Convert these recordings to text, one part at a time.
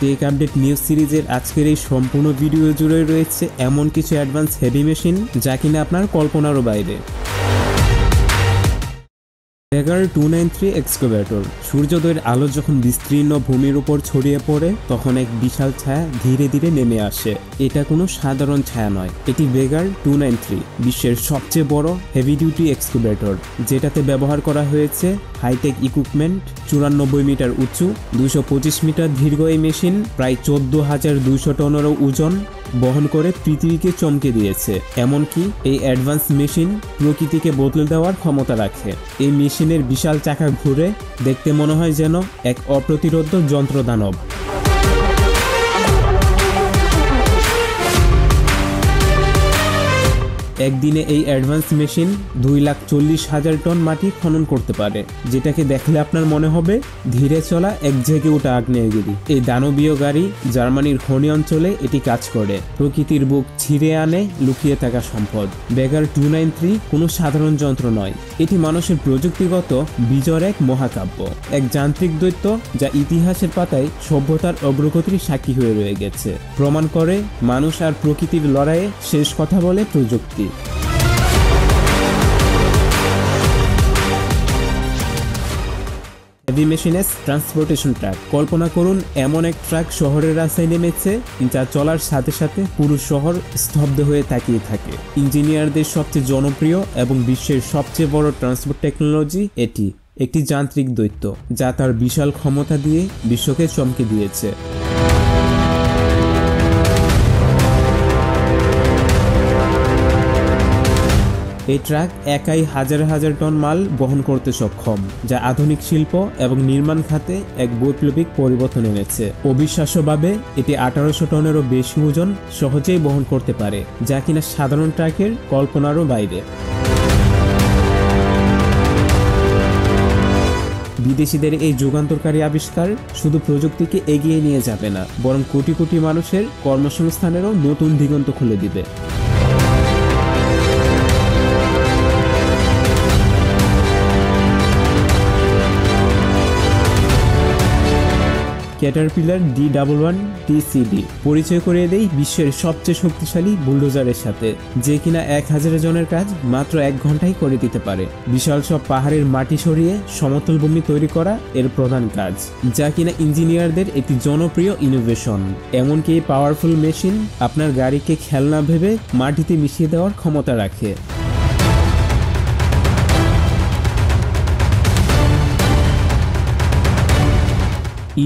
Take update news সিরিজের আজকের এই সম্পূর্ণ ভিডিও জুড়ে রয়েছে এমন কিছু অ্যাডভান্স হেভি মেশিন যা কিনা আপনার কল্পনারও বাইরে। ভেগার 293 এক্সকাভেটর। সূর্যোদয়ের আলো যখন বিস্তীর্ণ ভূমির উপর ছড়িয়ে পড়ে তখন এক বিশাল ছায়া ধীরে ধীরে নেমে আসে। এটা কোনো সাধারণ ছায়া নয়, এটি ভেগার 293, বিশ্বের সবচেয়ে বড় হেভি ডিউটি এক্সকাভেটর, যেটাতে ব্যবহার করা হয়েছে হাইটেক ইকুইপমেন্ট। 94 মিটার উঁচু, 225 মিটার দীর্ঘ এই মেশিন প্রায় 14,200 টনেরও ওজন বহন করে পৃথিবীকে চমকে দিয়েছে। এমনকি এই অ্যাডভান্স মেশিন প্রকৃতিকে বদলে দেওয়ার ক্ষমতা রাখে। এই মেশিনের বিশাল চাকা ঘুরে দেখতে মনে হয় যেন এক অপ্রতিরোধ যন্ত্রদানব। একদিনে এই অ্যাডভান্স মেশিন 2,40,000 টন মাটি খনন করতে পারে, যেটাকে দেখলে আপনার মনে হবে ধীরে চলা এক জেগে ওঠা আগ্নেয়গিরি। এই দানবীয় গাড়ি জার্মানির খনি অঞ্চলে এটি কাজ করে, প্রকৃতির বুক ছিঁড়ে আনে লুকিয়ে থাকা সম্পদ। ভেগার 293 কোনো সাধারণ যন্ত্র নয়, এটি মানুষের প্রযুক্তিগত বিজয়ের এক মহাকাব্য, এক যান্ত্রিক দৈত্য যা ইতিহাসের পাতায় সভ্যতার অগ্রগতির সাক্ষী হয়ে রয়ে গেছে। প্রমাণ করে মানুষ আর প্রকৃতির লড়াইয়ে শেষ কথা বলে প্রযুক্তি। Heavy machines transportation truck. কল্পনা করুন এমন এক ট্রাক শহরের রাস্তায় নেমেছে যা চলার সাথে সাথে পুরো শহর স্তব্ধ হয়ে তাকিয়ে থাকে। ইঞ্জিনিয়ারদের সবচেয়ে জনপ্রিয় এবং বিশ্বের সবচেয়ে বড় ট্রান্সপোর্ট টেকনোলজি এটি, একটি যান্ত্রিক দৈত্য যা তার বিশাল ক্ষমতা দিয়ে বিশ্বকে চমকে দিয়েছে। এই ট্রাক একাই হাজার হাজার টন মাল বহন করতে সক্ষম, যা আধুনিক শিল্প এবং নির্মাণ খাতে এক বৈপ্লবিক পরিবর্তন এনেছে। অবিশ্বাস্যভাবে এটি 1800 টনেরও বেশি ওজন সহজেই বহন করতে পারে, যা কিনা সাধারণ ট্রাকের কল্পনারও বাইরে। বিদেশিদের এই যুগান্তকারী আবিষ্কার শুধু প্রযুক্তিকে এগিয়ে নিয়ে যাবে না, বরং কোটি কোটি মানুষের কর্মসংস্থানেরও নতুন দিগন্ত খুলে দিবে। ক্যাটারপিলার D11 TCD পরিচয় করিয়ে দেই বিশ্বের সবচেয়ে শক্তিশালী বুলডোজারের সাথে, যে কিনা 1000 জনের কাজ মাত্র 1 ঘন্টায় করে দিতে পারে। বিশাল সব পাহাড়ের মাটি সরিয়ে সমতল ভূমি তৈরি করা এর প্রধান কাজ, যা কিনা ইঞ্জিনিয়ারদের একটি জনপ্রিয় ইনোভেশন। এমনকি এই পাওয়ারফুল মেশিন আপনার গাড়িকে খেলনা ভেবে মাটিতে মিশিয়ে দেওয়ার ক্ষমতা রাখে।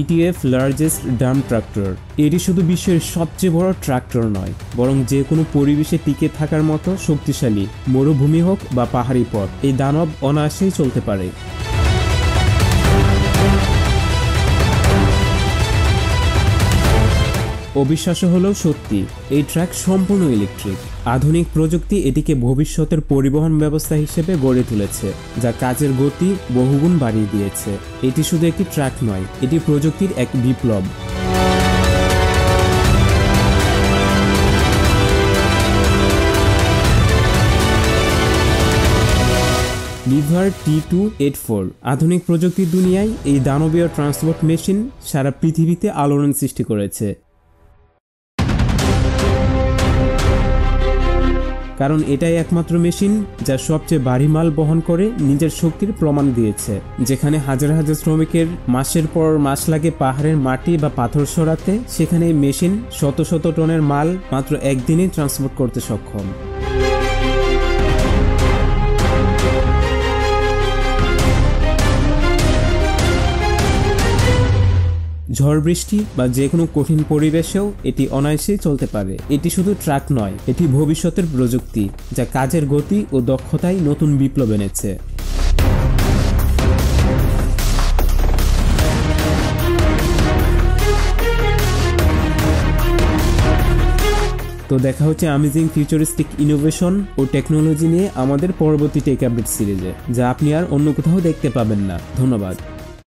ETF largest dump tractor. এটি শুধু বিশ্বের সবচেয়ে বড় ট্রাক্টর নয়, বরং যে কোনো পরিবেশে টিকে থাকার মতো শক্তিশালী। মরুভূমি হোক বা পাহাড়ি পথ, এই দানব অনায়াসেই চলতে পারে। অবিশ্বাস্য হলেও সত্যি, এই ট্রাক সম্পূর্ণ ইলেকট্রিক। আধুনিক প্রযুক্তি এটিকে ভবিষ্যতের পরিবহন ব্যবস্থা হিসেবে গড়ে তুলেছে, যা কাজের গতি বহুগুণ বাড়িয়ে দিয়েছে। এটি শুধু একটি ট্রাক নয়, এটি প্রযুক্তির এক বিপ্লব। Liver T284। আধুনিক প্রযুক্তির দুনিয়ায় এই দানবীয় ট্রান্সপোর্ট মেশিন সারা পৃথিবীতে আলোড়ন সৃষ্টি করেছে, কারণ এটাই একমাত্র মেশিন যা সবচেয়ে ভারী মাল বহন করে নিজের শক্তির প্রমাণ দিয়েছে। যেখানে হাজার হাজার শ্রমিকের মাসের পর মাস লাগে পাহাড়ের মাটি বা পাথর সরাতে, সেখানে এই মেশিন শত শত টনের মাল মাত্র একদিনেই ট্রান্সপোর্ট করতে সক্ষম। ঝড় বৃষ্টি বা যে কোনো কঠিন পরিবেশেও এটি অনায়াসেই চলতে পারে। এটি শুধু ট্রাক নয়, এটি ভবিষ্যতের প্রযুক্তি যা কাজের গতি ও দক্ষতায় নতুন বিপ্লব এনেছে। তো দেখা হচ্ছে অ্যামেজিং ফিউচারিস্টিক ইনোভেশন ও টেকনোলজি নিয়ে আমাদের পরবর্তী টেক আপডেট সিরিজে, যা আপনি আর অন্য কোথাও দেখতে পাবেন না। ধন্যবাদ।